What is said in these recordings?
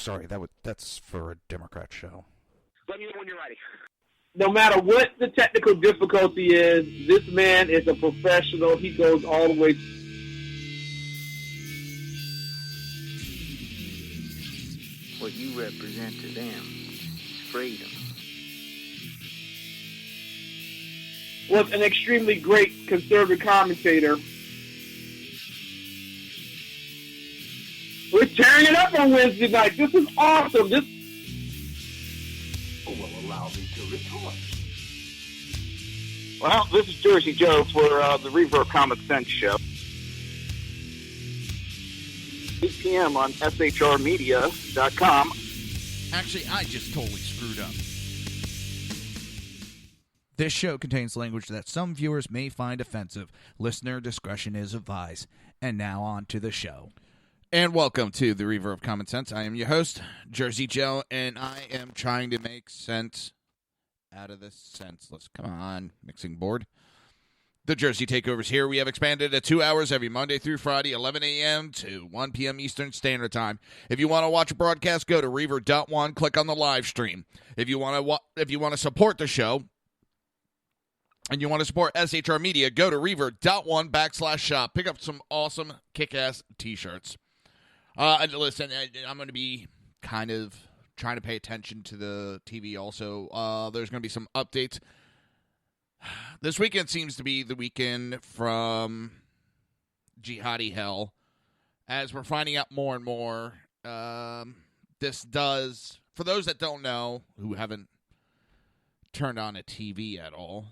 sorry, that's for a Democrat show. Let me know when you're ready. No matter what the technical difficulty is, this man is a professional. He goes all the way. What you represent to them is freedom. Was an extremely great conservative commentator. We're tearing it up on Wednesday night. This is awesome. This will allow me to retort. Well, this is Jersey Joe for the Reaver of Common Sense show. 8 p.m. on shrmedia.com. Actually, I just totally screwed up. This show contains language that some viewers may find offensive. Listener discretion is advised. And now on to the show. And welcome to the Reaver of Common Sense. I am your host, Jersey Joe, and I am trying to make sense out of this senseless. Come on, mixing board. The Jersey Takeover's here. We have expanded to 2 hours every Monday through Friday, 11 a.m. to 1 p.m. Eastern Standard Time. If you want to watch a broadcast, go to Reaver.one, click on the live stream. If you want to support the show, and you want to support SHR Media, go to Reaver.one/shop. Pick up some awesome kick-ass t-shirts. And listen, I'm going to be kind of trying to pay attention to the TV also. There's going to be some updates. This weekend seems to be the weekend from Jihadi Hell. As we're finding out more and more, this does, for those that don't know, who haven't turned on a TV at all,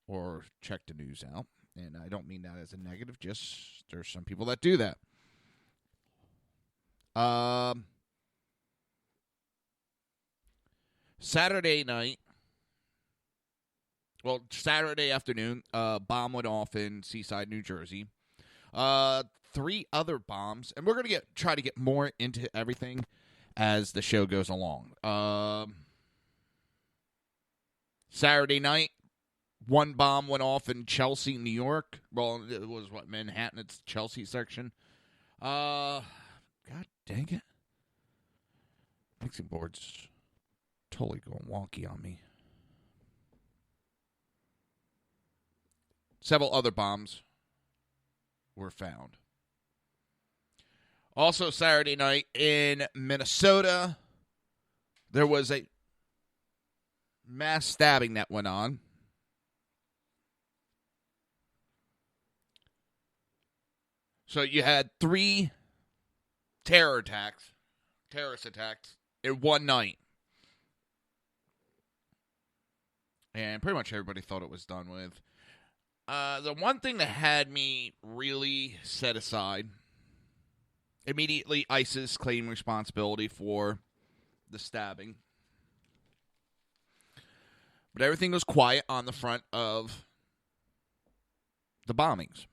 or checked the news out, and I don't mean that as a negative, just there's some people that do that. Saturday afternoon, bomb went off in Seaside, New Jersey. 3 other bombs, and we're going to try to get more into everything as the show goes along. Saturday night, 1 bomb went off in Chelsea, New York. Well, it was, Manhattan? It's Chelsea section. God dang it. Mixing board's totally going wonky on me. Several other bombs were found. Also, Saturday night in Minnesota, there was a mass stabbing that went on. So you had 3 terrorist attacks in one night. And pretty much everybody thought it was done with. The one thing that had me really set aside, immediately ISIS claimed responsibility for the stabbing. But everything was quiet on the front of the bombings.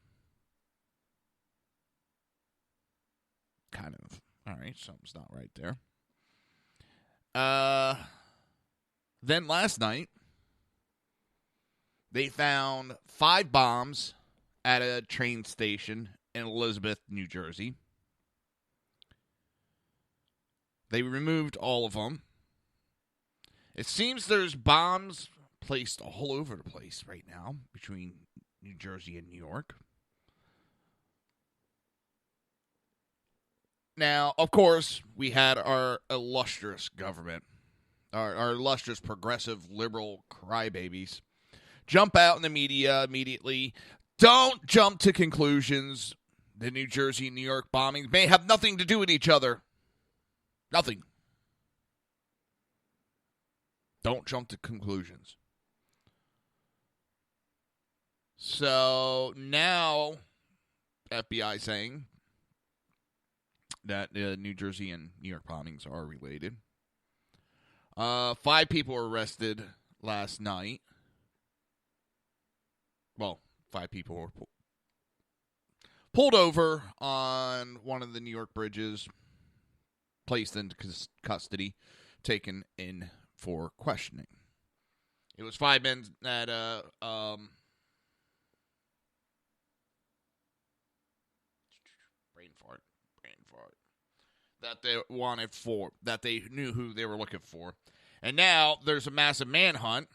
Kind of. All right, something's not right there. Then last night, they found 5 bombs at a train station in Elizabeth, New Jersey. They removed all of them. It seems there's bombs placed all over the place right now between New Jersey and New York. Now, of course, we had our illustrious government, our illustrious progressive liberal crybabies, jump out in the media immediately. Don't jump to conclusions. The New Jersey and New York bombings may have nothing to do with each other. Nothing. Don't jump to conclusions. So now, FBI saying that New Jersey and New York bombings are related. 5 people were arrested last night. Well, 5 people were pulled over on one of the New York bridges, placed into custody, taken in for questioning. It was 5 men that brain fart. that they wanted for, that they knew who they were looking for. And now there's a massive manhunt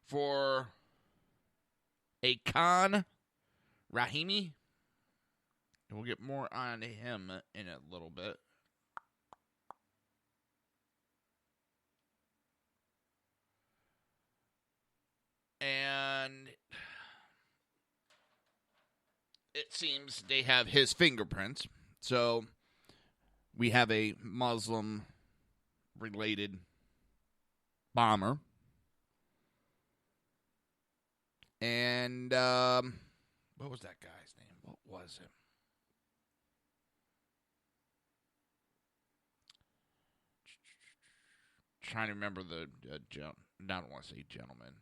for a Khan Rahimi. And we'll get more on him in a little bit. And it seems they have his fingerprints. So we have a Muslim-related bomber. And what was that guy's name? What was it? Trying to remember the I don't want to say gentleman.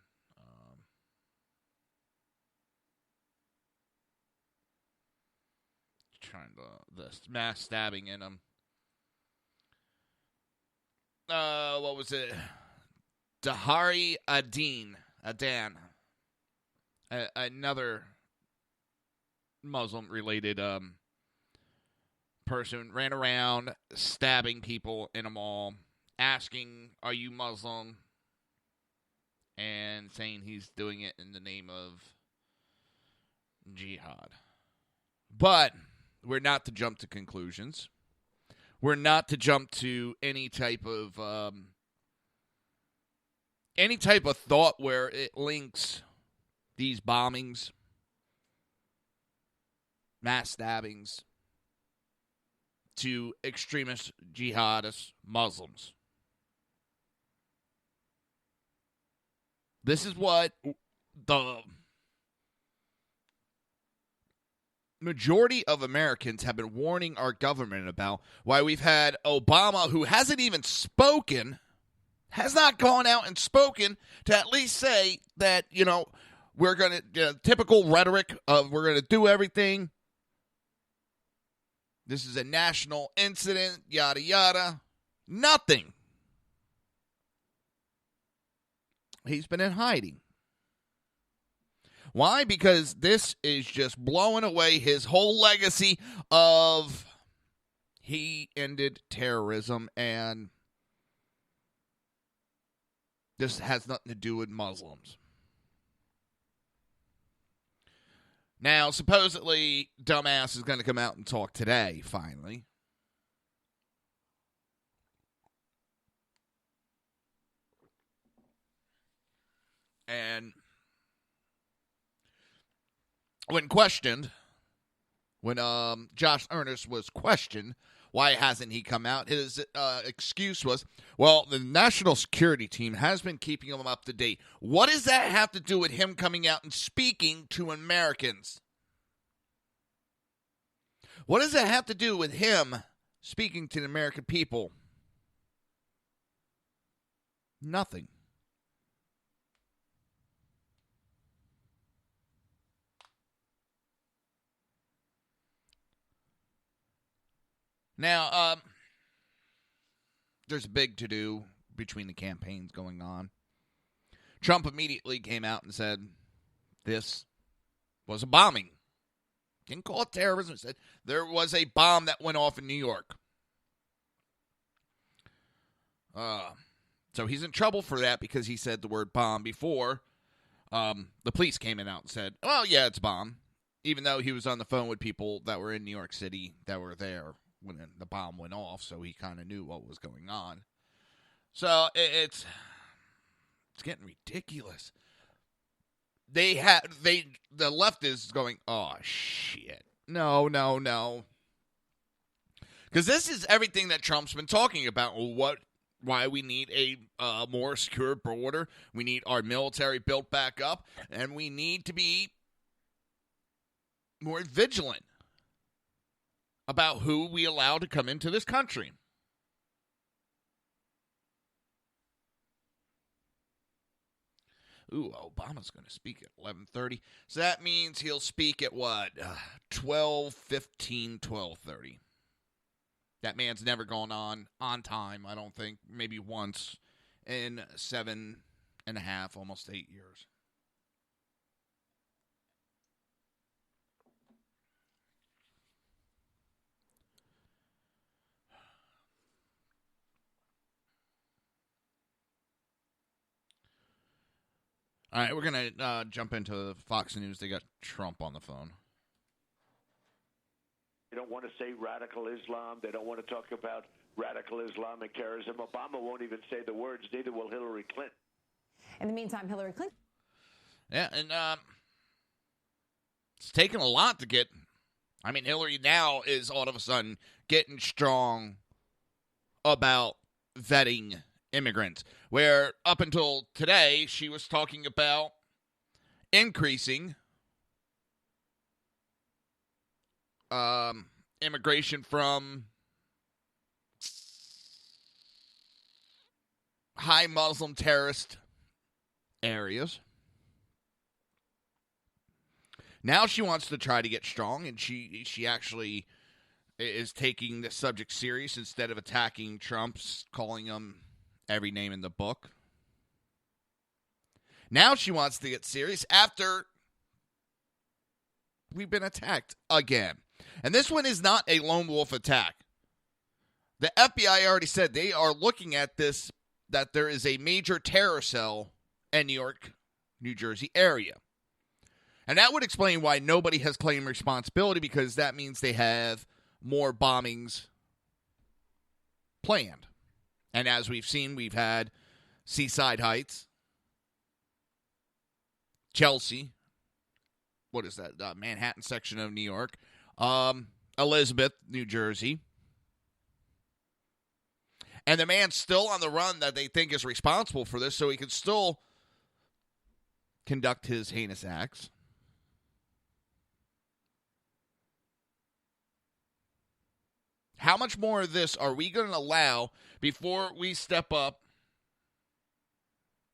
Trying to the mass stabbing in him. What was it? Dahari Adan, another Muslim-related person, ran around stabbing people in a mall, asking, "Are you Muslim?" and saying he's doing it in the name of jihad. But we're not to jump to conclusions. We're not to jump to any type of thought where it links these bombings, mass stabbings, to extremist jihadist Muslims. This is what the majority of Americans have been warning our government about. Why we've had Obama, who hasn't even spoken, has not gone out and spoken to at least say that, we're going to, typical rhetoric of we're going to do everything. This is a national incident, yada, yada. Nothing. He's been in hiding. Why? Because this is just blowing away his whole legacy of he ended terrorism, and this has nothing to do with Muslims. Now, supposedly, dumbass is going to come out and talk today, finally. And when Josh Earnest was questioned, why hasn't he come out? His excuse was, well, the national security team has been keeping him up to date. What does that have to do with him coming out and speaking to Americans? What does that have to do with him speaking to the American people? Nothing. Now, there's a big to-do between the campaigns going on. Trump immediately came out and said this was a bombing. Didn't call it terrorism. Said there was a bomb that went off in New York. So he's in trouble for that because he said the word bomb before the police came out and said, well, yeah, it's a bomb. Even though he was on the phone with people that were in New York City that were there when the bomb went off, so he kind of knew what was going on. So it's getting ridiculous. The left is going, oh shit, no, because this is everything that Trump's been talking about. Why we need a more secure border. We need our military built back up, and we need to be more vigilant about who we allow to come into this country. Ooh, Obama's going to speak at 11:30. So that means he'll speak at what? 12:15, 12:30. That man's never gone on time, I don't think. Maybe once in 7.5, almost 8 years. All right, we're going to jump into Fox News. They got Trump on the phone. They don't want to say radical Islam. They don't want to talk about radical Islamic terrorism. Obama won't even say the words. Neither will Hillary Clinton. In the meantime, Hillary Clinton. Yeah, and it's taken a lot to get. I mean, Hillary now is all of a sudden getting strong about vetting immigrants, where up until today she was talking about increasing immigration from high Muslim terrorist areas. Now she wants to try to get strong, and she actually is taking the subject serious instead of attacking Trump's, calling him every name in the book. Now she wants to get serious after we've been attacked again. And this one is not a lone wolf attack. The FBI already said they are looking at this, that there is a major terror cell in New York, New Jersey area. And that would explain why nobody has claimed responsibility, because that means they have more bombings planned. And as we've seen, we've had Seaside Heights, Chelsea, what is that, Manhattan section of New York, Elizabeth, New Jersey. And the man's still on the run that they think is responsible for this, so he can still conduct his heinous acts. How much more of this are we going to allow before we step up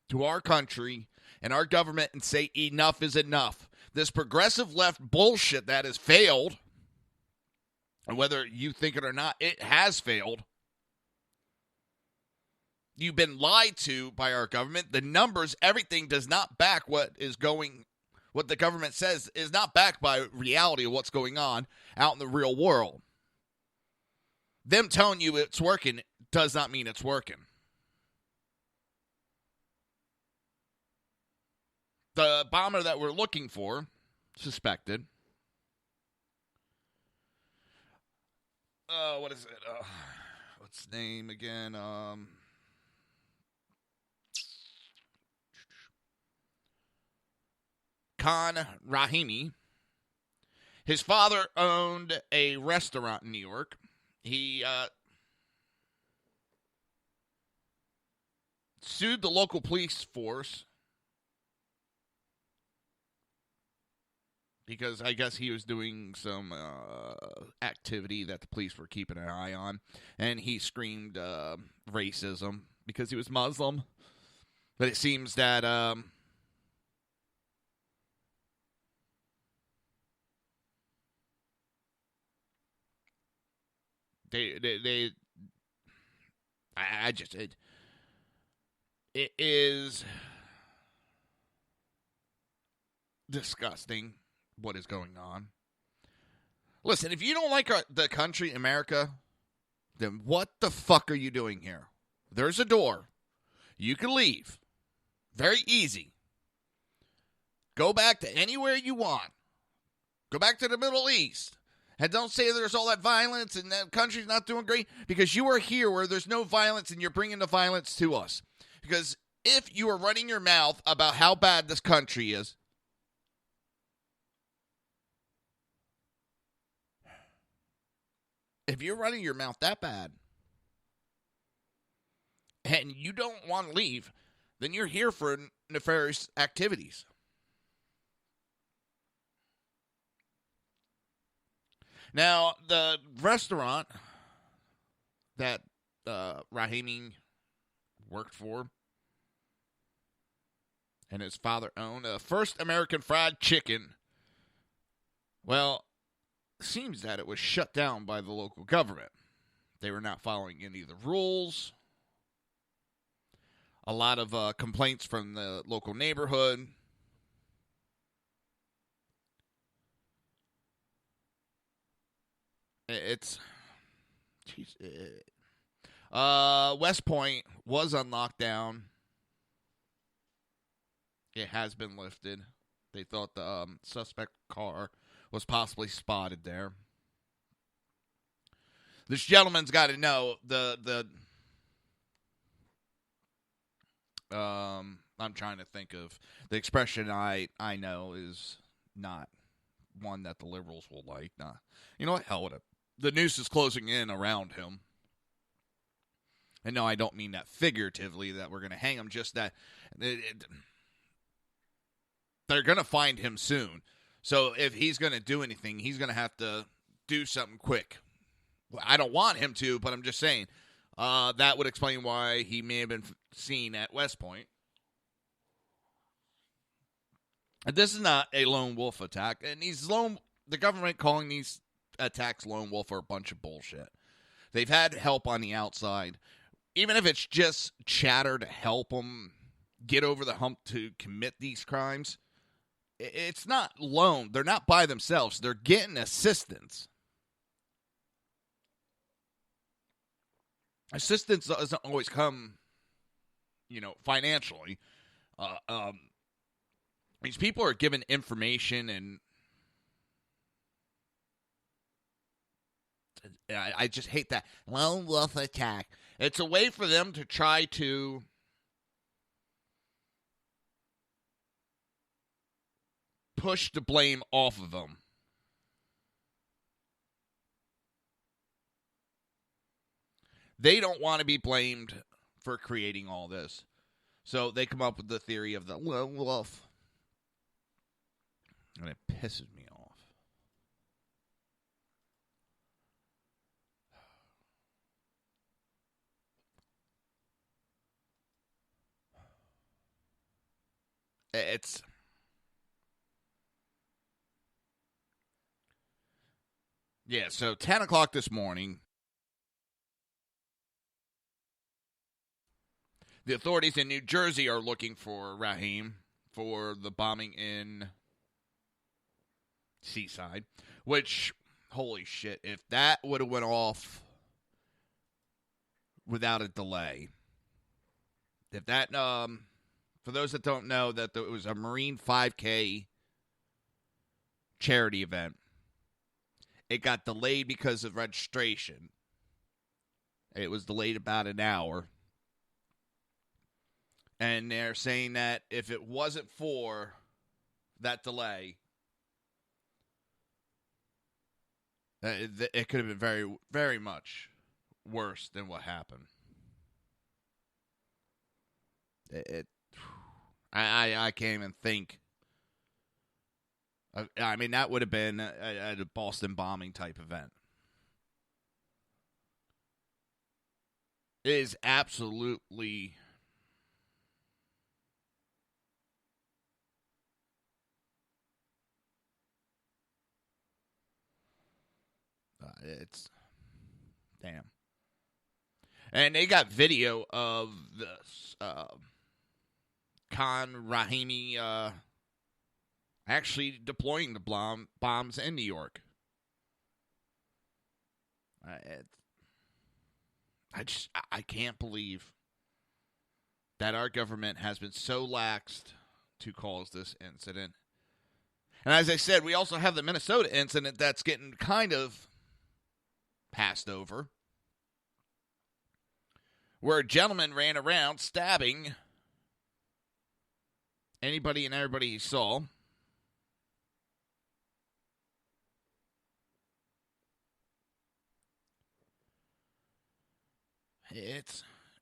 to our country and our government and say enough is enough? This progressive left bullshit that has failed, and whether you think it or not, it has failed. You've been lied to by our government. The numbers, everything does not back what the government says is not backed by reality of what's going on out in the real world. Them telling you it's working does not mean it's working. The bomber that we're looking for, suspected. What is it? What's his name again? Khan Rahimi. His father owned a restaurant in New York. He sued the local police force because I guess he was doing some activity that the police were keeping an eye on, and he screamed racism because he was Muslim. But it seems that it is disgusting what is going on. Listen, if you don't like the country, America, then what the fuck are you doing here? There's a door. You can leave. Very easy. Go back to anywhere you want. Go back to the Middle East. And don't say there's all that violence and the country's not doing great, because you are here where there's no violence and you're bringing the violence to us. Because if you are running your mouth about how bad this country is, if you're running your mouth that bad and you don't want to leave, then you're here for nefarious activities. Now, the restaurant that Rahimi worked for and his father owned, First American Fried Chicken, well, seems that it was shut down by the local government. They were not following any of the rules. A lot of complaints from the local neighborhood. It's... West Point was on lockdown it has been lifted. They thought the suspect car was possibly spotted there. This gentleman's got to know I'm trying to think of the expression I know is not one that the liberals will like. Nah. You know what? Hell with it. The noose is closing in around him. And no, I don't mean that figuratively, that we're going to hang him, just that they're going to find him soon. So if he's going to do anything, he's going to have to do something quick. I don't want him to, but I'm just saying that would explain why he may have been seen at West Point. This is not a lone wolf attack, and the government calling these attacks lone wolf are a bunch of bullshit. They've had help on the outside. Even if it's just chatter to help them get over the hump to commit these crimes, it's not lone. They're not by themselves. They're getting assistance. Assistance doesn't always come, financially. These people are given information, and I just hate that lone wolf attack. It's a way for them to try to push the blame off of them. They don't want to be blamed for creating all this. So they come up with the theory of the lone wolf. And it pisses me off. So 10 o'clock this morning, the authorities in New Jersey are looking for Rahim for the bombing in Seaside, which, holy shit, if that would have went off without a delay, if that, for those that don't know, that it was a Marine 5K charity event. It got delayed because of registration. It was delayed about an hour. And they're saying that if it wasn't for that delay, it could have been very, very much worse than what happened. I can't even think. I mean, that would have been a Boston bombing type event. It is absolutely it's damn. And they got video of this Khan Rahimi actually deploying the bombs in New York. I can't believe that our government has been so laxed to cause this incident. And as I said, we also have the Minnesota incident that's getting kind of passed over, where a gentleman ran around stabbing anybody and everybody he saw.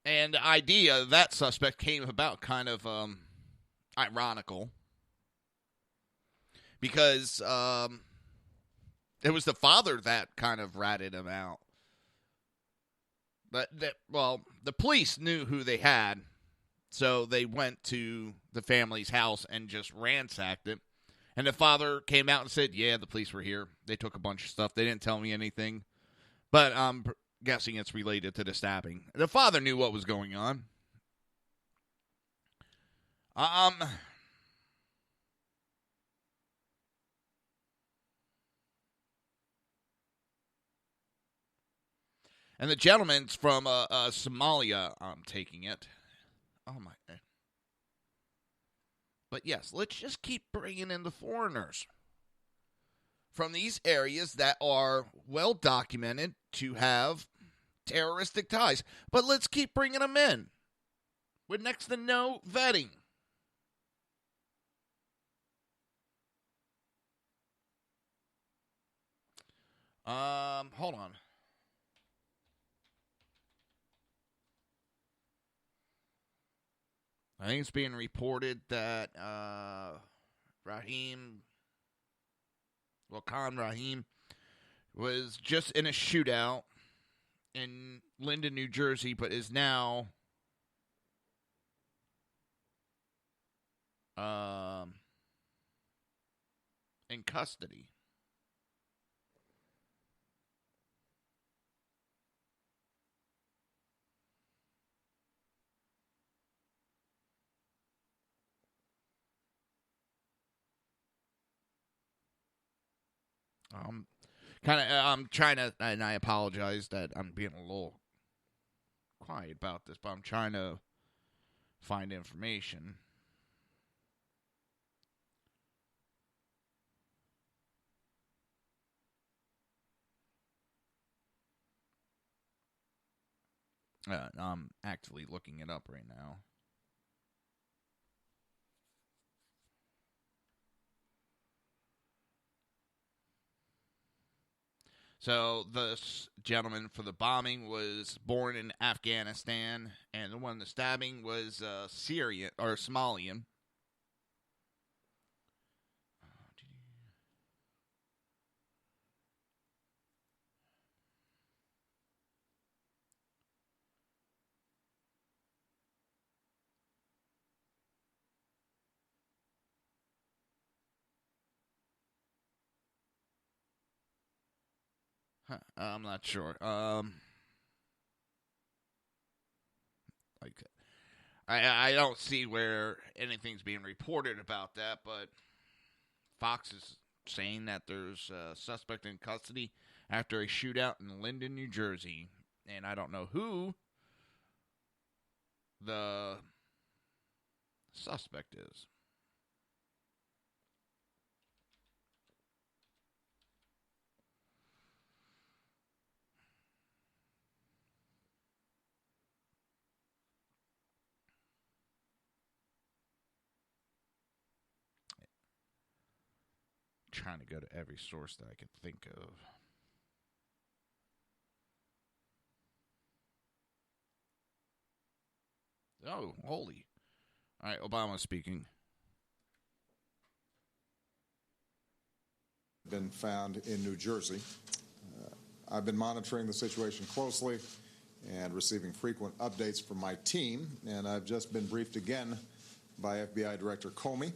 And the idea of that suspect came about kind of ironical, because it was the father that kind of ratted him out. But the police knew who they had, so they went to the family's house and just ransacked it. And the father came out and said, "Yeah, the police were here. They took a bunch of stuff. They didn't tell me anything, but I'm guessing it's related to the stabbing." The father knew what was going on. And the gentleman's from Somalia, I'm taking it. Oh, my. But yes, let's just keep bringing in the foreigners from these areas that are well documented to have terroristic ties. But let's keep bringing them in with next to no vetting. Hold on. I think it's being reported that Khan Rahim was just in a shootout in Linden, New Jersey, but is now in custody. I'm trying to, and I apologize that I'm being a little quiet about this, but I'm trying to find information. I'm actively looking it up right now. So this gentleman for the bombing was born in Afghanistan, and the one the stabbing was Syrian or Somalian. I'm not sure. I don't see where anything's being reported about that, but Fox is saying that there's a suspect in custody after a shootout in Linden, New Jersey, and I don't know who the suspect is. Trying to go to every source that I could think of. Oh, holy. All right, Obama speaking. Been found in New Jersey. I've been monitoring the situation closely and receiving frequent updates from my team, and I've just been briefed again by FBI Director Comey.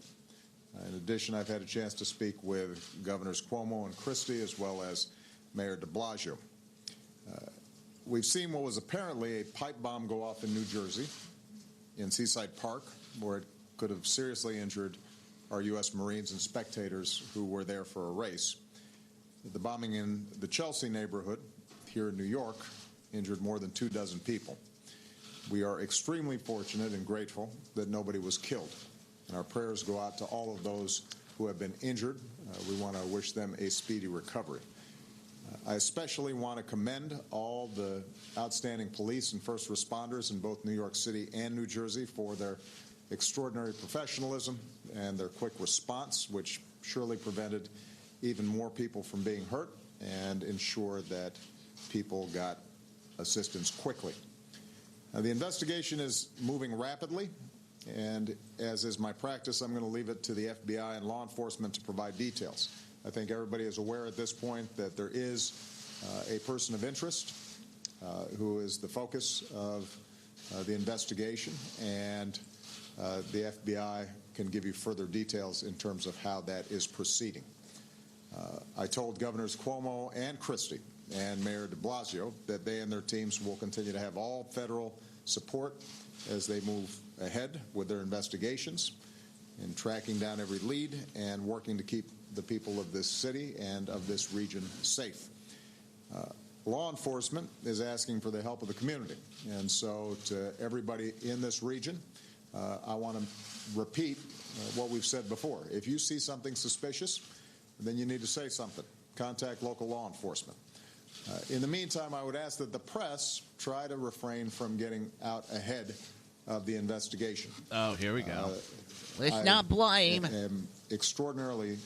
In addition, I've had a chance to speak with Governors Cuomo and Christie, as well as Mayor de Blasio. We've seen what was apparently a pipe bomb go off in New Jersey, in Seaside Park, where it could have seriously injured our U.S. Marines and spectators who were there for a race. The bombing in the Chelsea neighborhood here in New York injured more than 24 people. We are extremely fortunate and grateful that nobody was killed. And our prayers go out to all of those who have been injured. We want to wish them a speedy recovery. I especially want to commend all the outstanding police and first responders in both New York City and New Jersey for their extraordinary professionalism and their quick response, which surely prevented even more people from being hurt and ensured that people got assistance quickly. The investigation is moving rapidly. And as is my practice, I'm going to leave it to the FBI and law enforcement to provide details. I think everybody is aware at this point that there is a person of interest who is the focus of the investigation, and the FBI can give you further details in terms of how that is proceeding. I told Governors Cuomo and Christie and Mayor de Blasio that they and their teams will continue to have all federal support as they move ahead with their investigations and tracking down every lead and working to keep the people of this city and of this region safe. Law enforcement is asking for the help of the community, and so to everybody in this region, I want to repeat what we've said before. If you see something suspicious, then you need to say something. Contact local law enforcement. In the meantime, I would ask that the press try to refrain from getting out ahead of the investigation. Oh, here we go. Let's not blame. I am extraordinarily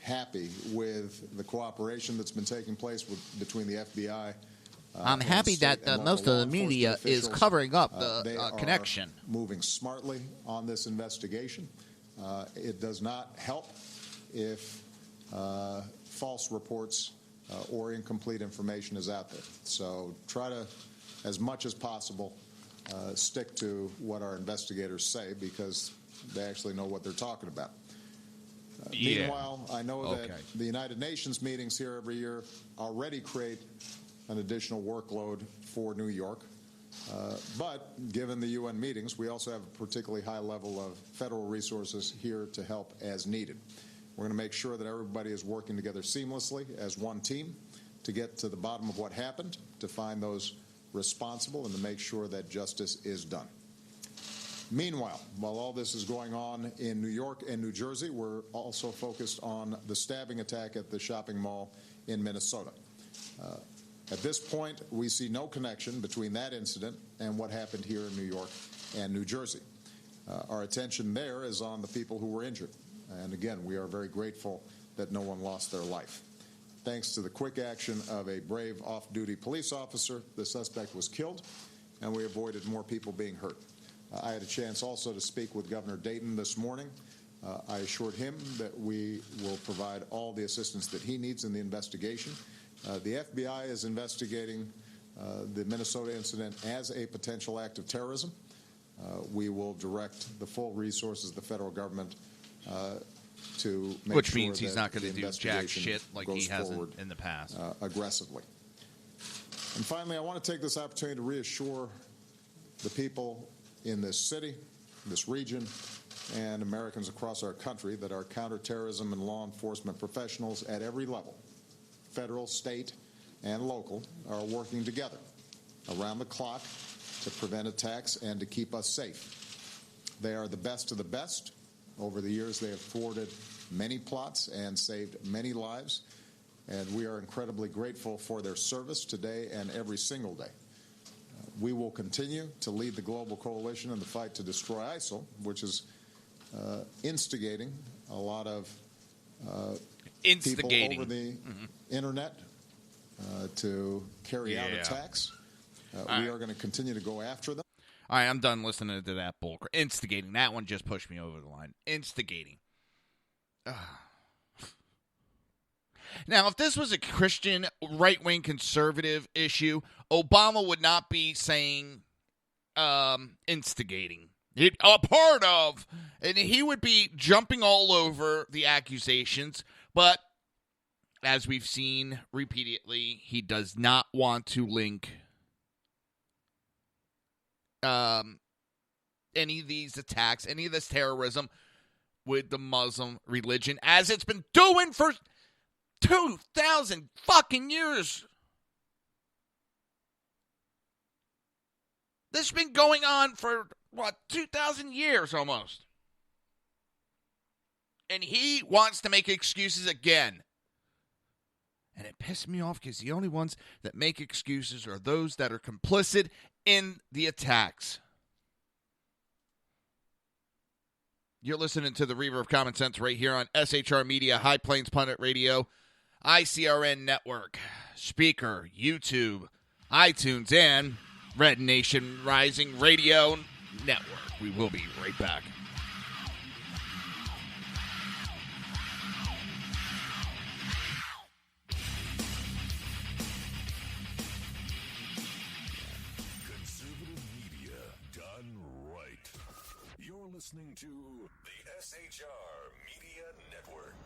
happy with the cooperation that's been taking place between the FBI. I'm happy that most of the media is covering up the connection. Moving smartly on this investigation. It does not help if false reports or incomplete information is out there. So try to, as much as possible, stick to what our investigators say, because they actually know what they're talking about. Meanwhile, I know that the United Nations meetings here every year already create an additional workload for New York. But given the UN meetings, we also have a particularly high level of federal resources here to help as needed. We're going to make sure that everybody is working together seamlessly as one team to get to the bottom of what happened, to find those responsible, and to make sure that justice is done. Meanwhile, while all this is going on in New York and New Jersey, we're also focused on the stabbing attack at the shopping mall in Minnesota. At this point, we see no connection between that incident and what happened here in New York and New Jersey. Our attention there is on the people who were injured. And again, we are very grateful that no one lost their life. Thanks to the quick action of a brave off-duty police officer, the suspect was killed, and we avoided more people being hurt. I had a chance also to speak with Governor Dayton this morning. I assured him that we will provide all the assistance that he needs in the investigation. The FBI is investigating the Minnesota incident as a potential act of terrorism. We will direct the full resources of the federal government to make Which sure means he's that not going to the do jack shit like he goes hasn't forward, in the past. Aggressively. And finally, I want to take this opportunity to reassure the people in this city, this region, and Americans across our country that our counterterrorism and law enforcement professionals at every level, federal, state, and local, are working together around the clock to prevent attacks and to keep us safe. They are the best of the best. Over the years, they have thwarted many plots and saved many lives, and we are incredibly grateful for their service today and every single day. We will continue to lead the global coalition in the fight to destroy ISIL, which is instigating a lot of people over the internet to carry out attacks. We are going to continue to go after them. All right, I'm done listening to that bull. Instigating. That one just pushed me over the line. Instigating. Now, if this was a Christian, right-wing conservative issue, Obama would not be saying instigating. A part of. And he would be jumping all over the accusations. But as we've seen repeatedly, he does not want to link any of these attacks, any of this terrorism with the Muslim religion, as it's been doing for 2,000 fucking years. This has been going on for, 2,000 years almost. And he wants to make excuses again. And it pissed me off because the only ones that make excuses are those that are complicit in the attacks. You're listening to the Reaver of Common Sense right here on SHR Media, High Plains Pundit Radio, ICRN Network, Speaker, YouTube, iTunes, and Red Nation Rising Radio Network. We will be right back. Listening to the SHR Media Network.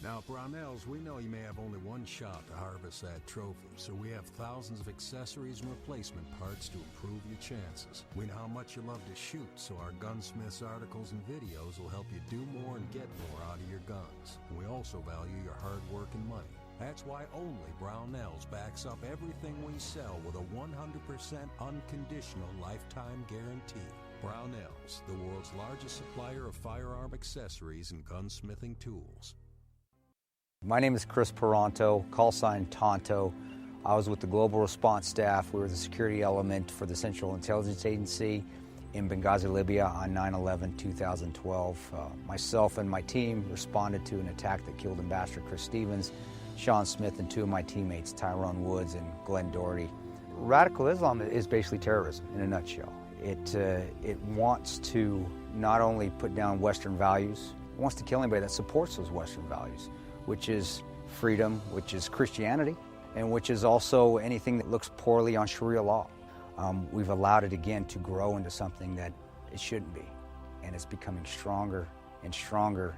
Now, at Brownells, we know you may have only one shot to harvest that trophy, so we have thousands of accessories and replacement parts to improve your chances. We know how much you love to shoot, so our gunsmiths articles and videos will help you do more and get more out of your guns. We also value your hard work and money. That's why only Brownells backs up everything we sell with a 100% unconditional lifetime guarantee. Brownells, the world's largest supplier of firearm accessories and gunsmithing tools. My name is Chris Peranto, call sign Tonto. I was with the Global Response Staff. We were the security element for the Central Intelligence Agency in Benghazi, Libya on 9/11/2012. Myself and my team responded to an attack that killed Ambassador Chris Stevens, Sean Smith, and two of my teammates, Tyrone Woods and Glenn Doherty. Radical Islam is basically terrorism in a nutshell. It wants to not only put down Western values, it wants to kill anybody that supports those Western values, which is freedom, which is Christianity, and which is also anything that looks poorly on Sharia law. We've allowed it again to grow into something that it shouldn't be, and it's becoming stronger and stronger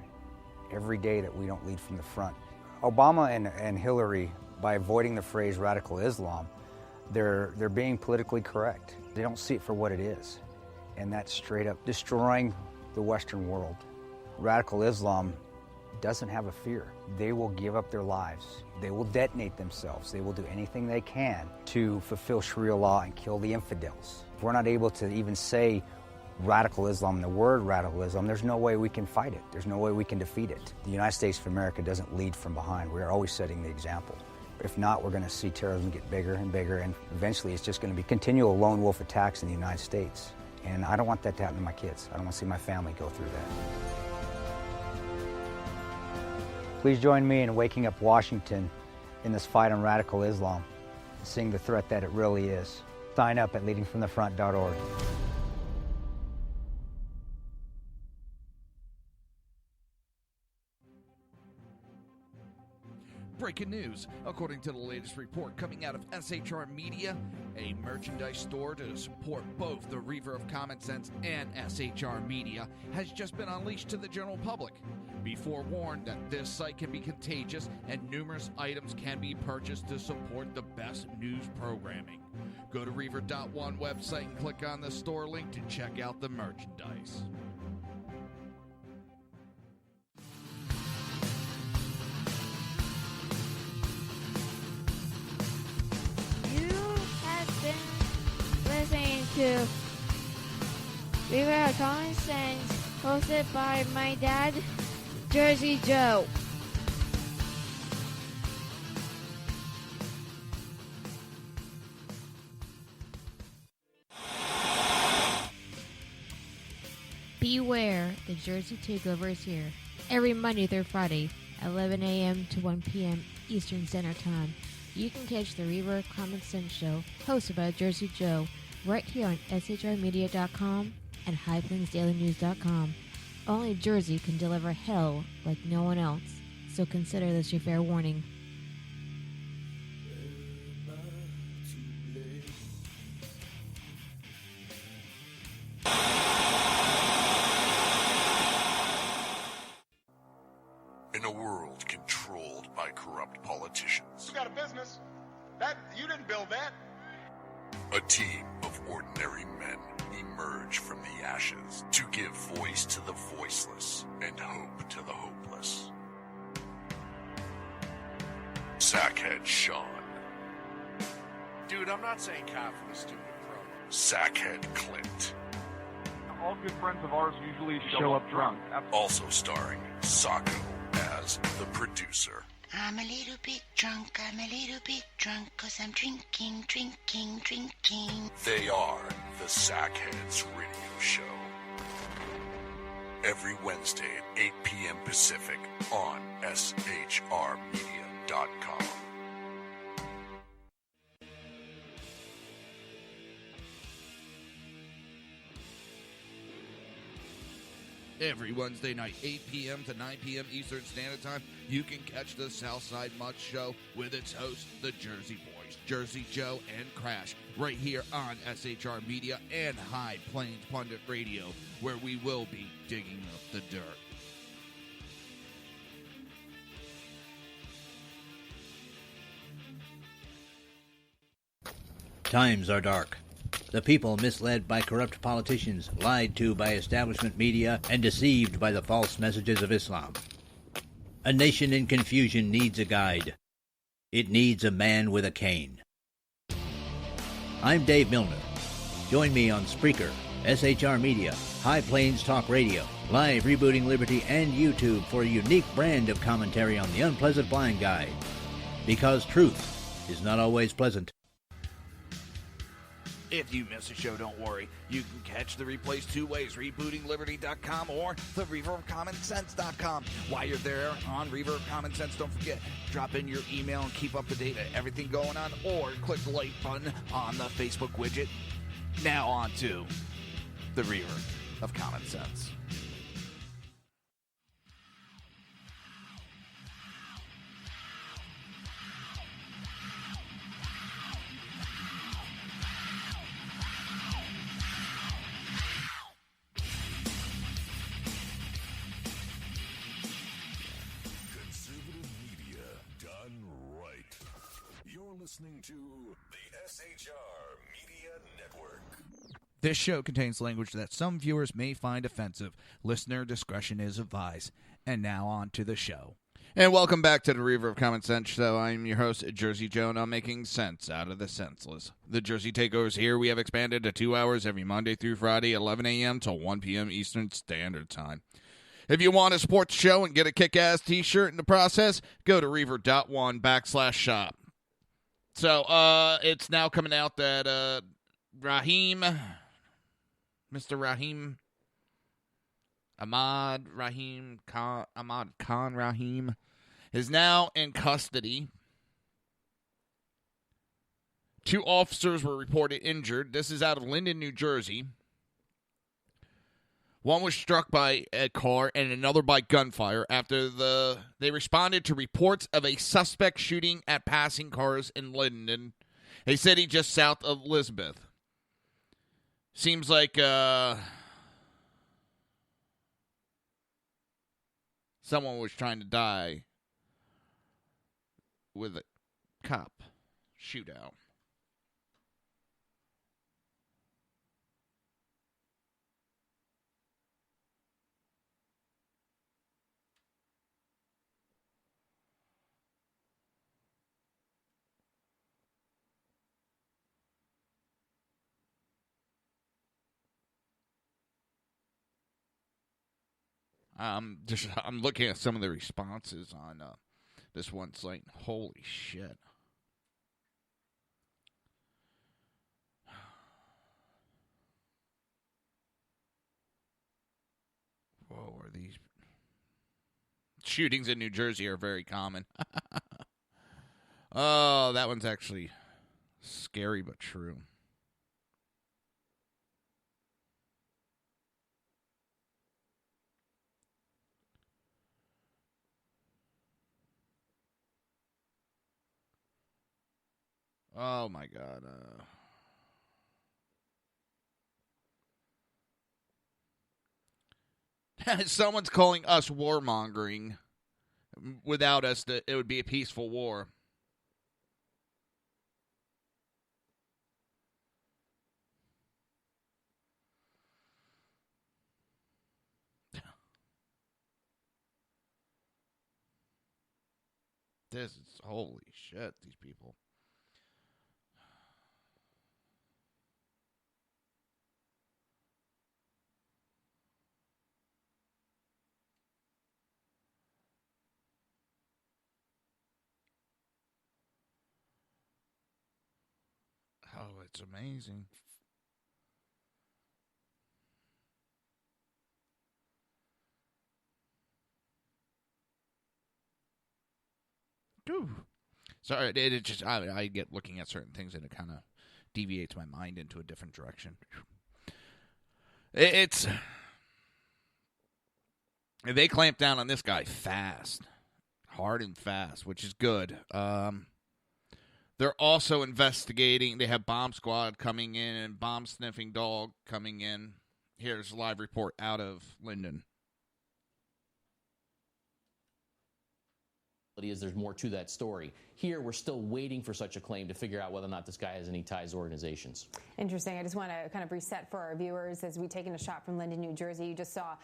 every day that we don't lead from the front. Obama and Hillary, by avoiding the phrase radical Islam, they're being politically correct. They don't see it for what it is, and that's straight up destroying the Western world. Radical Islam doesn't have a fear. They will give up their lives. They will detonate themselves. They will do anything they can to fulfill Sharia law and kill the infidels. If we're not able to even say radical Islam, the word radical Islam, there's no way we can fight it. There's no way we can defeat it. The United States of America doesn't lead from behind. We are always setting the example. If not, we're going to see terrorism get bigger and bigger, and eventually it's just going to be continual lone wolf attacks in the United States. And I don't want that to happen to my kids. I don't want to see my family go through that. Please join me in waking up Washington in this fight on radical Islam, seeing the threat that it really is. Sign up at leadingfromthefront.org. Breaking news. According to the latest report coming out of SHR Media, a merchandise store to support both the Reaver of Common Sense and SHR Media has just been unleashed to the general public. Be forewarned that this site can be contagious and numerous items can be purchased to support the best news programming. Go to Reaver.one website and click on the store link to check out the merchandise. Listening to Reaver of Common Sense, hosted by my dad, Jersey Joe. Beware, the Jersey Takeover is here. Every Monday through Friday, 11 a.m. to 1 p.m. Eastern Standard Time. You can catch the Reaver of Common Sense show, hosted by Jersey Joe, right here on shrmedia.com and highplainsdailynews.com. Only Jersey can deliver hell like no one else, so consider this your fair warning. In a world controlled by corrupt politicians, You got a business. That you didn't build that. a team of ordinary men emerge from the ashes to give voice to the voiceless and hope to the hopeless. Sackhead Sean. Dude, I'm not saying cow for the stupid pro. Sackhead Clint. All good friends of ours usually show up drunk. Also starring Sacco as the producer. I'm a little bit drunk, 'cause I'm drinking. They are the Sackheads Radio Show. Every Wednesday at 8 p.m. Pacific on shrmedia.com. Every Wednesday night, 8 p.m. to 9 p.m. Eastern Standard Time, you can catch the Southside Mutt Show with its hosts, the Jersey Boys, Jersey Joe and Crash, right here on SHR Media and High Plains Pundit Radio, where we will be digging up the dirt. Times are dark. The people misled by corrupt politicians, lied to by establishment media, and deceived by the false messages of Islam. A nation in confusion needs a guide. It needs a man with a cane. I'm Dave Milner. Join me on Spreaker, SHR Media, High Plains Talk Radio, Live Rebooting Liberty, and YouTube for a unique brand of commentary on the unpleasant blind guide. Because truth is not always pleasant. If you miss a show, don't worry. You can catch the replays two ways, rebootingliberty.com or the Reaver of Common Sense.com. While you're there on Reaver of Common Sense, don't forget, drop in your email and keep up to date on everything going on, or click the like button on the Facebook widget. Now on to the Reaver of Common Sense. Listening to the SHR Media Network. This show contains language that some viewers may find offensive. Listener discretion is advised. And now on to the show. And welcome back to the Reaver of Common Sense Show. I'm your host, Jersey Joe, and I'm making sense out of the senseless. The Jersey Takeovers here, we have expanded to 2 hours every Monday through Friday, 11 a.m. till 1 p.m. Eastern Standard Time. If you want to support the show and get a kick-ass t-shirt in the process, go to reaver.one/shop. So, it's now coming out that Mr. Ahmad Khan Rahim is now in custody. 2 officers were reported injured. This is out of Linden, New Jersey. One was struck by a car and another by gunfire after they responded to reports of a suspect shooting at passing cars in Linden, a city just south of Elizabeth. Seems like someone was trying to die with a cop shootout. I'm looking at some of the responses on this one site. Holy shit. Whoa, are these shootings in New Jersey are very common. Oh, that one's actually scary but true. Oh, my God. Someone's calling us warmongering. Without us, it would be a peaceful war. This is, holy shit, these people. Oh, it's amazing. Ooh. Sorry, it just I get looking at certain things and it kind of deviates my mind into a different direction. It's they clamp down on this guy fast, hard and fast, which is good. They're also investigating. They have bomb squad coming in and bomb sniffing dog coming in. Here's a live report out of Linden. Is there's more to that story. Here, we're still waiting for such a claim to figure out whether or not this guy has any ties to organizations. Interesting. I just want to kind of reset for our viewers as we taken a shot from Linden, New Jersey. You just saw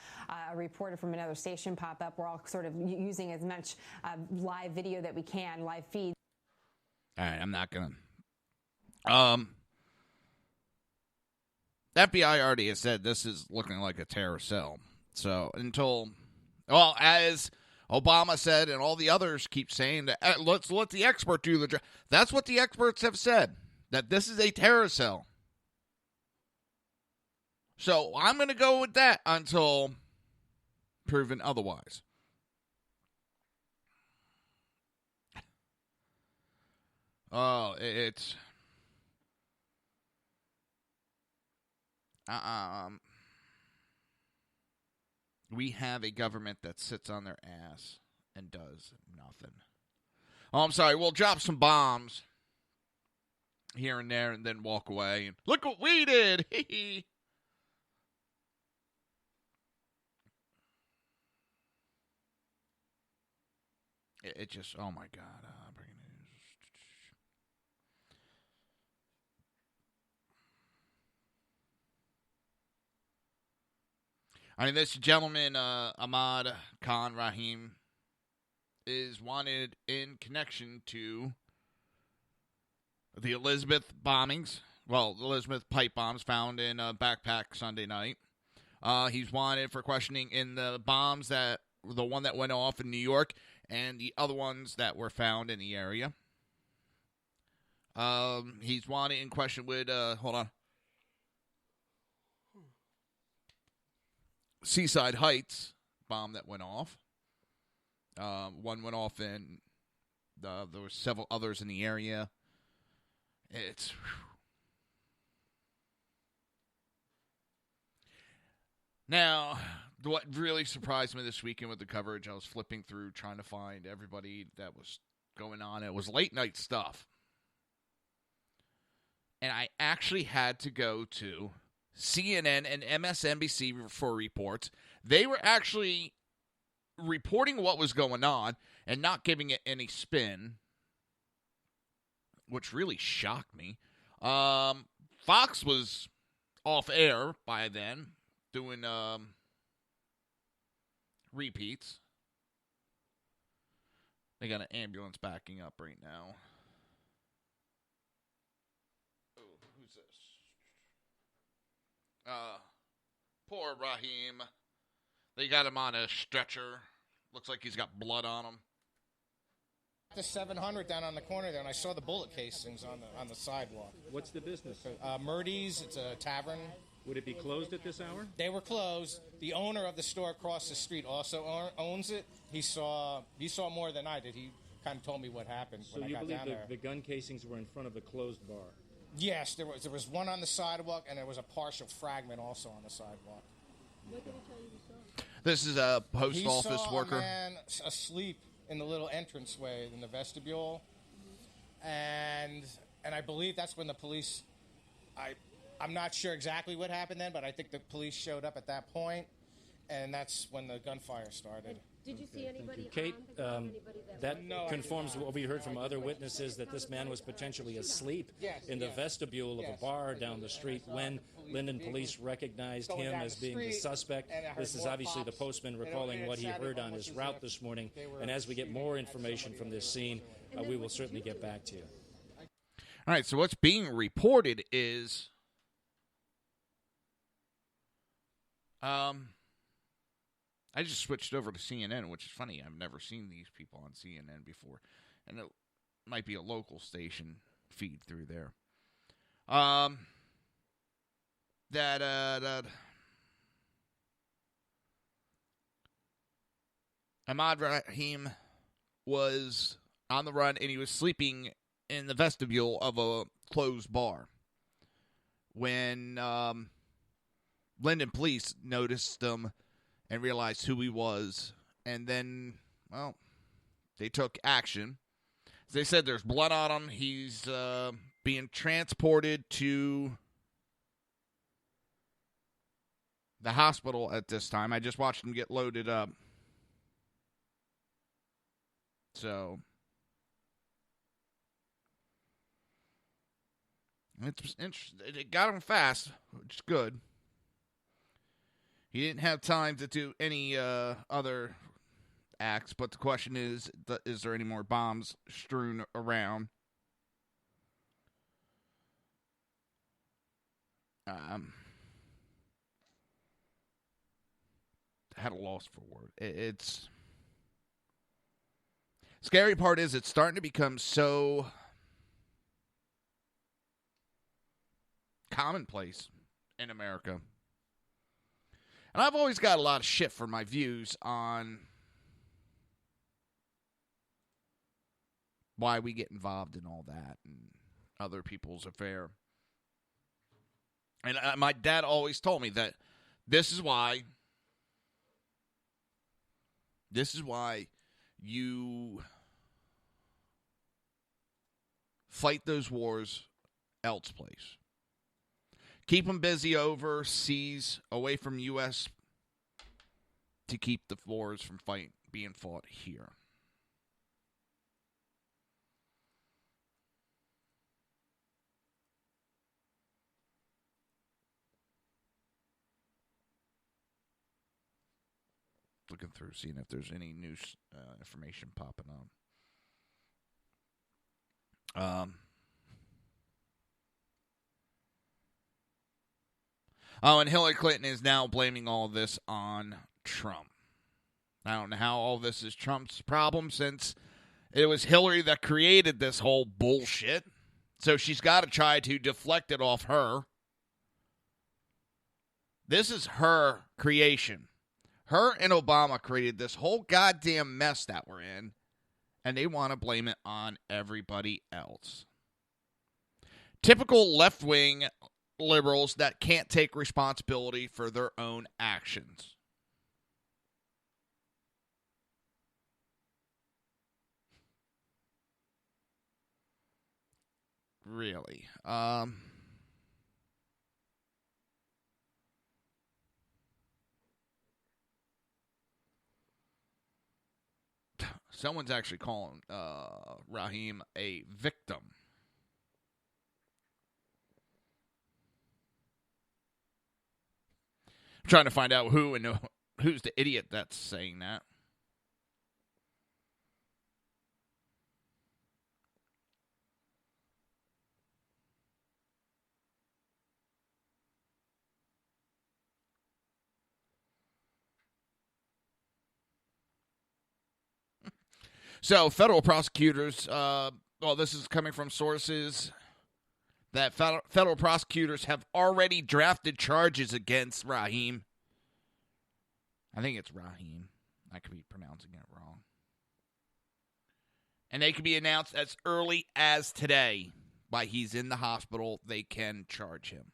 a reporter from another station pop up. We're all sort of using as much live video that we can, live feed. All right, I'm not going to. FBI already has said this is looking like a terror cell. So as Obama said, and all the others keep saying that let's let the expert do the job. That's what the experts have said, that this is a terror cell. So I'm going to go with that until proven otherwise. Oh, it's we have a government that sits on their ass and does nothing. Oh, I'm sorry. We'll drop some bombs here and there and then walk away. And look what we did. It just, oh my God. Breaking news. I mean, this gentleman, Ahmad Khan Rahim, is wanted in connection to the Elizabeth bombings. Well, the Elizabeth pipe bombs found in a backpack Sunday night. He's wanted for questioning in the bombs the one that went off in New York and the other ones that were found in the area. He's wanted in question with, Seaside Heights bomb that went off. One went off in, there were several others in the area. It's... Now, what really surprised me this weekend with the coverage, I was flipping through trying to find everybody that was going on. It was late night stuff. And I actually had to go to CNN and MSNBC for reports. They were actually reporting what was going on and not giving it any spin, which really shocked me. Fox was off air by then, doing repeats. They got an ambulance backing up right now. Oh, who's this? Poor Rahim. They got him on a stretcher. Looks like he's got blood on him. The 700 down on the corner there, and I saw the bullet casings on the sidewalk. What's the business? Murdy's. It's a tavern. Would it be closed at this hour? They were closed. The owner of the store across the street also owns it. He saw more than I did. He kind of told me what happened when I got down there. So you believe the gun casings were in front of a closed bar? Yes, there was one on the sidewalk, and there was a partial fragment also on the sidewalk. What did he tell you you saw? This is a post office worker. He saw a man asleep in the little entranceway in the vestibule, and I believe that's when the police. I'm not sure exactly what happened then, but I think the police showed up at that point, and that's when the gunfire started. Did you see anybody? Kate, that conforms what we heard from other witnesses that this man was potentially asleep in the vestibule of a bar down the street when Linden police recognized him as being the suspect. This is obviously the postman recalling what he heard on his route this morning. And as we get more information from this scene, we will certainly get back to you. All right, so what's being reported is I just switched over to CNN, which is funny. I've never seen these people on CNN before. And it might be a local station feed through there. That Ahmad Rahim was on the run, and he was sleeping in the vestibule of a closed bar when Linden police noticed him and realized who he was. And then, well, they took action. As they said, there's blood on him. He's being transported to the hospital at this time. I just watched him get loaded up. So, it's interesting. It got him fast, which is good. He didn't have time to do any other acts, but the question is there any more bombs strewn around? had a loss for word. It's scary part is it's starting to become so commonplace in America. And I've always got a lot of shit for my views on why we get involved in all that and other people's affair. And my dad always told me that this is why you fight those wars elsewise. Keep them busy overseas, away from U.S., to keep the wars from being fought here. Looking through, seeing if there's any new information popping up. And Hillary Clinton is now blaming all of this on Trump. I don't know how all this is Trump's problem, since it was Hillary that created this whole bullshit. So she's got to try to deflect it off her. This is her creation. Her and Obama created this whole goddamn mess that we're in, and they want to blame it on everybody else. Typical left-wing liberals that can't take responsibility for their own actions. Really. Someone's actually calling Raheem a victim. I'm trying to find out who's the idiot that's saying that. So, federal prosecutors, this is coming from sources that federal prosecutors have already drafted charges against Raheem. I think it's Raheem. I could be pronouncing it wrong. And they could be announced as early as today. While he's in the hospital, they can charge him.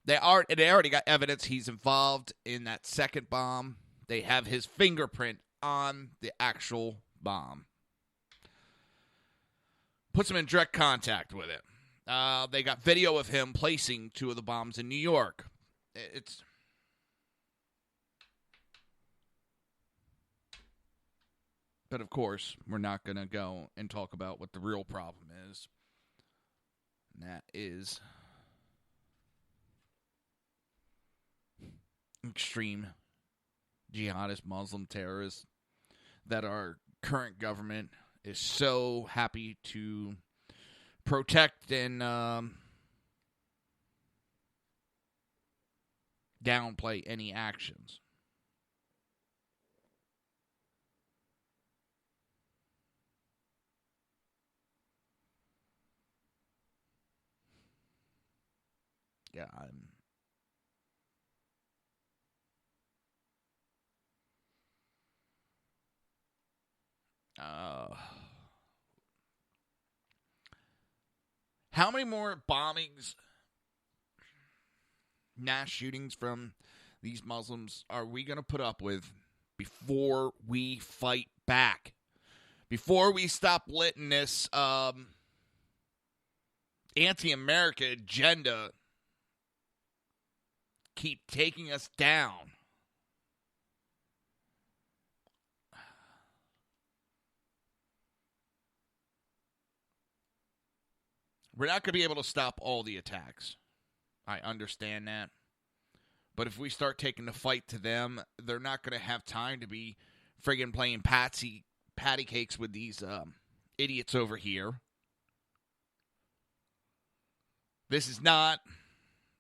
They already got evidence he's involved in that second bomb. They have his fingerprint on the actual bomb. Puts him in direct contact with it. They got video of him placing 2 of the bombs in New York. But of course, we're not going to go and talk about what the real problem is. And that is extreme jihadist Muslim terrorists that our current government is so happy to protect and downplay any actions. Yeah, how many more bombings, mass shootings from these Muslims are we going to put up with before we fight back? Before we stop letting this anti-America agenda keep taking us down? We're not going to be able to stop all the attacks. I understand that. But if we start taking the fight to them, they're not going to have time to be friggin' playing patty cakes with these idiots over here. This is not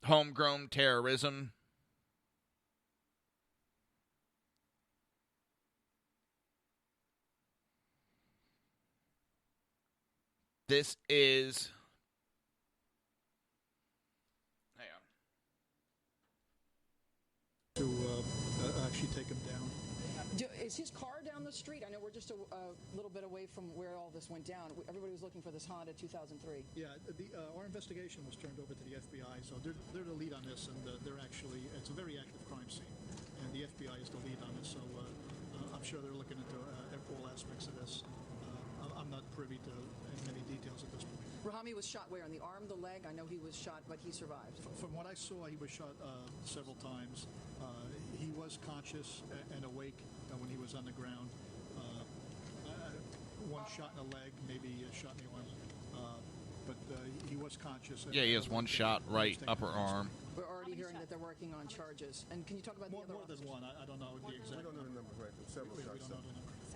homegrown terrorism. This is... to actually take him down. Is his car down the street? I know we're just a little bit away from where all this went down. Everybody was looking for this Honda 2003. Yeah, our investigation was turned over to the FBI, so they're the lead on this, and it's a very active crime scene, and the FBI is the lead on this, so I'm sure they're looking into all aspects of this. I'm not privy to many details at this point. Rahami was shot where? On the arm, the leg? I know he was shot, but he survived. From what I saw, he was shot several times. He was conscious and awake when he was on the ground. One shot in the leg, maybe a shot in the arm. But he was conscious. Yeah, he has one shot right upper arm. We're already hearing that they're working on charges. And can you talk about the other more than one? I don't know the exact. We don't know the number, right? Several shots.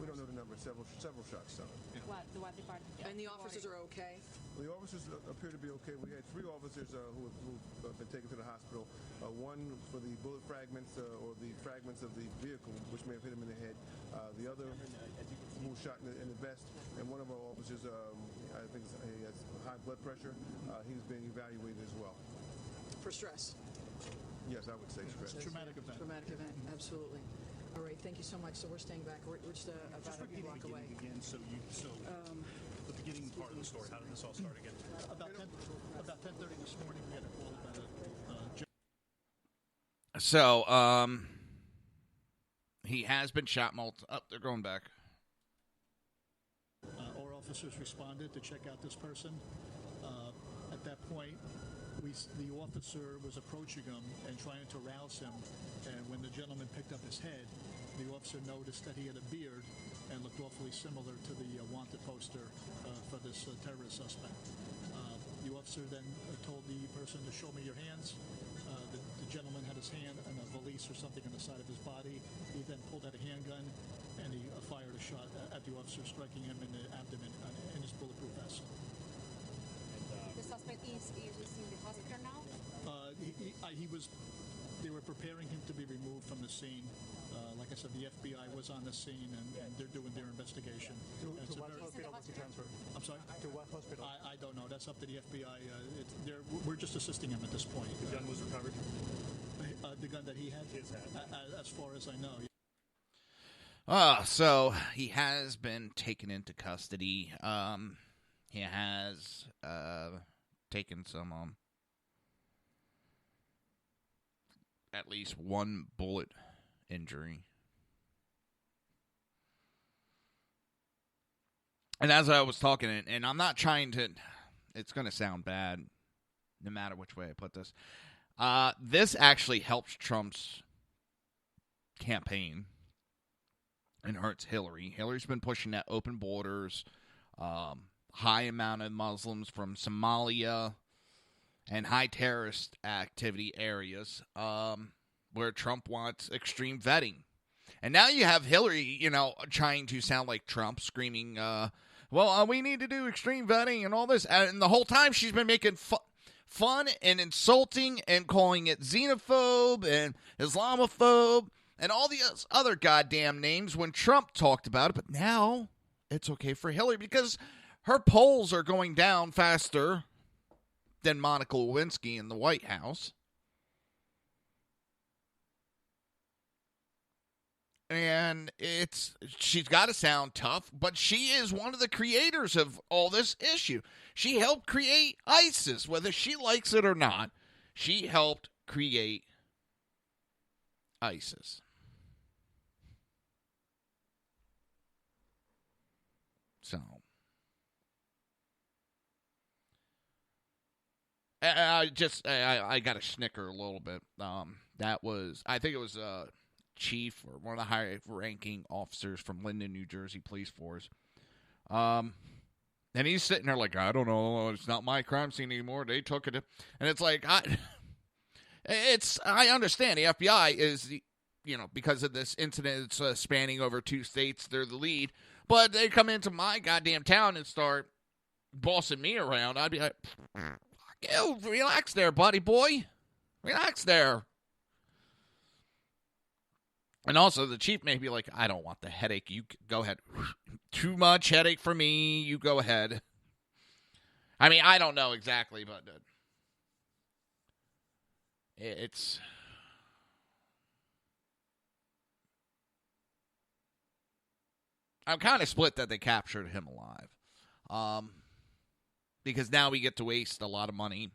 We don't know the number. Several shots. And the officers are okay? Well, the officers appear to be okay. We had 3 officers who've been taken to the hospital. One for the bullet fragments or the fragments of the vehicle, which may have hit him in the head. The other who was shot in the vest. And one of our officers, I think he has high blood pressure. He's being evaluated as well. For stress? Yes, I would say stress. Traumatic event. Traumatic event, absolutely. All right, thank you so much. So we're staying back. We're just about a block away. Again, the beginning part of the story. How did this all start again? About 10:30 this morning, we had a call about So, he has been shot they're going back. Our officers responded to check out this person. At that point, the officer was approaching him and trying to rouse him. And when the gentleman picked up his head, the officer noticed that he had a beard and looked awfully similar to the wanted poster for this terrorist suspect. The officer then told the person to show me your hands. The gentleman had his hand on a valise or something on the side of his body. He then pulled out a handgun and he fired a shot at the officer, striking him in the abdomen in his bulletproof vest. The suspect is in the hospital now? They were preparing him to be removed from the scene. Like I said, the FBI was on the scene and they're doing their investigation. To what hospital was he transferred? I'm sorry? To what hospital? I don't know. That's up to the FBI. We're just assisting him at this point. The gun was recovered? The gun that he had? His had. As far as I know. So he has been taken into custody. He has taken some at least one bullet injury. And as I was talking, and I'm not trying to, it's going to sound bad no matter which way I put this. This actually helps Trump's campaign and hurts Hillary. Hillary's been pushing that open borders, high amount of Muslims from Somalia, and high terrorist activity areas where Trump wants extreme vetting. And now you have Hillary, trying to sound like Trump, screaming, we need to do extreme vetting and all this. And the whole time she's been making fun and insulting and calling it xenophobe and Islamophobe and all the other goddamn names when Trump talked about it. But now it's okay for Hillary because her polls are going down faster than Monica Lewinsky in the White House. And she's got to sound tough, but she is one of the creators of all this issue. She helped create ISIS, whether she likes it or not. She helped create ISIS. So I got to snicker a little bit. I think it was chief or one of the high-ranking officers from Linden, New Jersey Police Force. And he's sitting there like, I don't know, it's not my crime scene anymore. They took it. And it's like, I understand the FBI is, because of this incident, it's spanning over 2 states. They're the lead. But they come into my goddamn town and start bossing me around. I'd be like, relax there, buddy boy. Relax there. And also, the chief may be like, I don't want the headache. You go ahead. Too much headache for me. You go ahead. I mean, I don't know exactly, but it's... I'm kind of split that they captured him alive. Because now we get to waste a lot of money.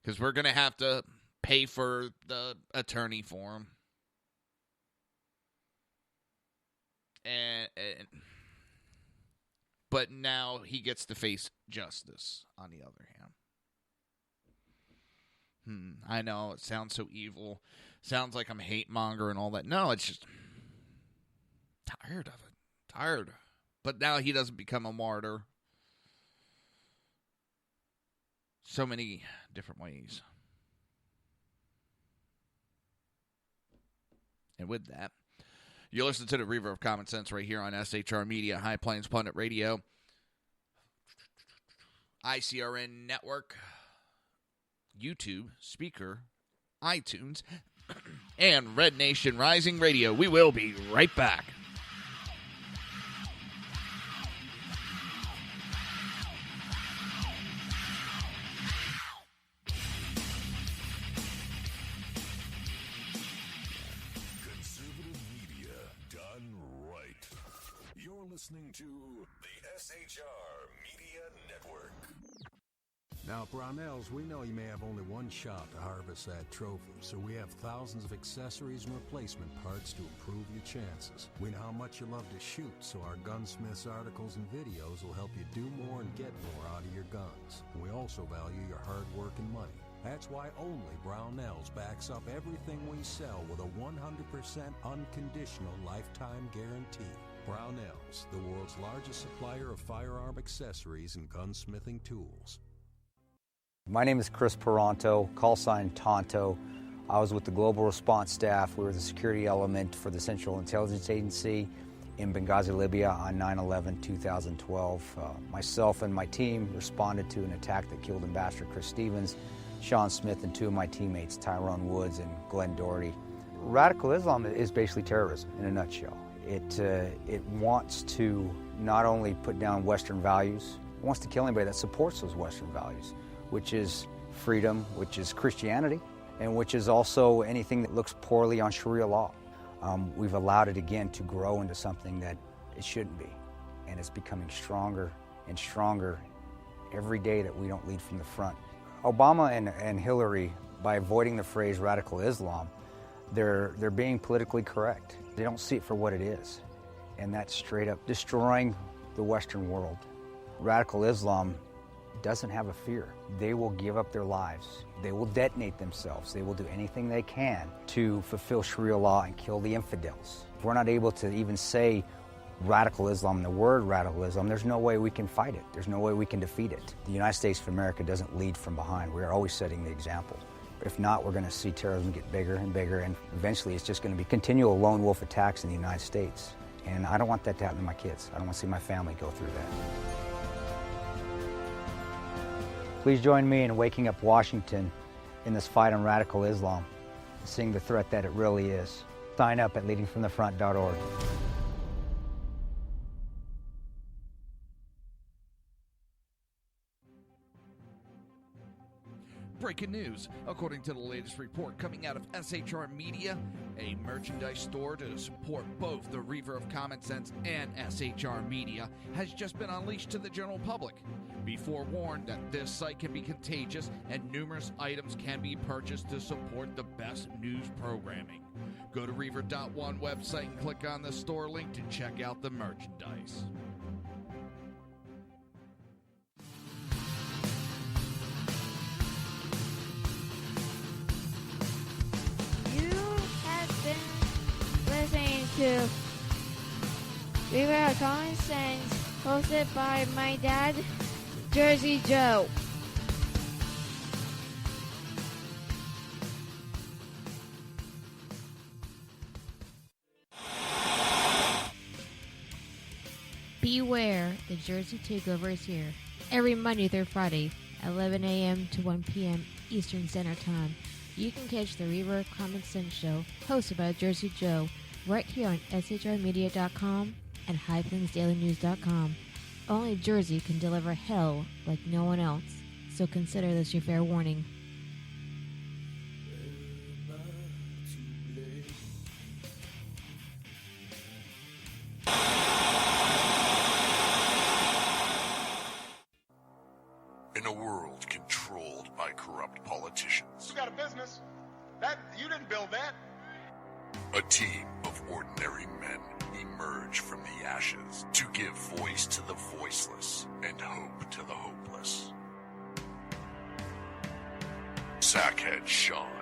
Because we're going to have to pay for the attorney for him. But now he gets to face justice, on the other hand. I know, it sounds so evil. Sounds like I'm hate monger and all that. No, it's just tired of it. Tired. But now he doesn't become a martyr. So many different ways. And with that, you listen to the Reaver of Common Sense right here on SHR Media, High Plains Pundit Radio, ICRN Network, YouTube, Speaker, iTunes, and Red Nation Rising Radio. We will be right back. Listening to the SHR Media Network. Now, Brownells, we know you may have only one shot to harvest that trophy, so we have thousands of accessories and replacement parts to improve your chances. We know how much you love to shoot, so our gunsmiths articles and videos will help you do more and get more out of your guns. We also value your hard work and money. That's why only Brownells backs up everything we sell with a 100% unconditional lifetime guarantee. Brownells, the world's largest supplier of firearm accessories and gunsmithing tools. My name is Chris Peranto, call sign Tonto. I was with the Global Response Staff. We were the security element for the Central Intelligence Agency in Benghazi, Libya on 9/11/2012. Myself and my team responded to an attack that killed Ambassador Chris Stevens, Sean Smith, and two of my teammates, Tyrone Woods and Glenn Doherty. Radical Islam is basically terrorism in a nutshell. It wants to not only put down Western values, it wants to kill anybody that supports those Western values, which is freedom, which is Christianity, and which is also anything that looks poorly on Sharia law. We've allowed it again to grow into something that it shouldn't be, and it's becoming stronger and stronger every day that we don't lead from the front. Obama and Hillary, by avoiding the phrase radical Islam, they're being politically correct. They don't see it for what it is, and that's straight up destroying the Western world. Radical Islam doesn't have a fear. They will give up their lives. They will detonate themselves. They will do anything they can to fulfill Sharia law and kill the infidels. If we're not able to even say radical Islam, the word radical Islam, there's no way we can fight it. There's no way we can defeat it. The United States of America doesn't lead from behind. We are always setting the example. If not, we're going to see terrorism get bigger and bigger, and eventually it's just going to be continual lone wolf attacks in the United States. And I don't want that to happen to my kids. I don't want to see my family go through that. Please join me in waking up Washington in this fight on radical Islam, seeing the threat that it really is. Sign up at leadingfromthefront.org. Breaking news. According to the latest report coming out of SHR Media, a merchandise store to support both the Reaver of Common Sense and SHR Media has just been unleashed to the general public. Be forewarned that this site can be contagious and numerous items can be purchased to support the best news programming. Go to Reaver.one website and click on the store link to check out the merchandise. Listening to Reaver of Common Sense, hosted by my dad, Jersey Joe. Beware, the Jersey Takeover is here. Every Monday through Friday, 11 a.m. to 1 p.m. Eastern Standard Time. You can catch the Reaver of Common Sense show, hosted by Jersey Joe, right here on shrmedia.com and HighThingsDailyNews.com. Only Jersey can deliver hell like no one else, so consider this your fair warning. In a world controlled by corrupt politicians, You got a business. That you didn't build that. a team of ordinary men emerge from the ashes to give voice to the voiceless and hope to the hopeless. Sackhead Sean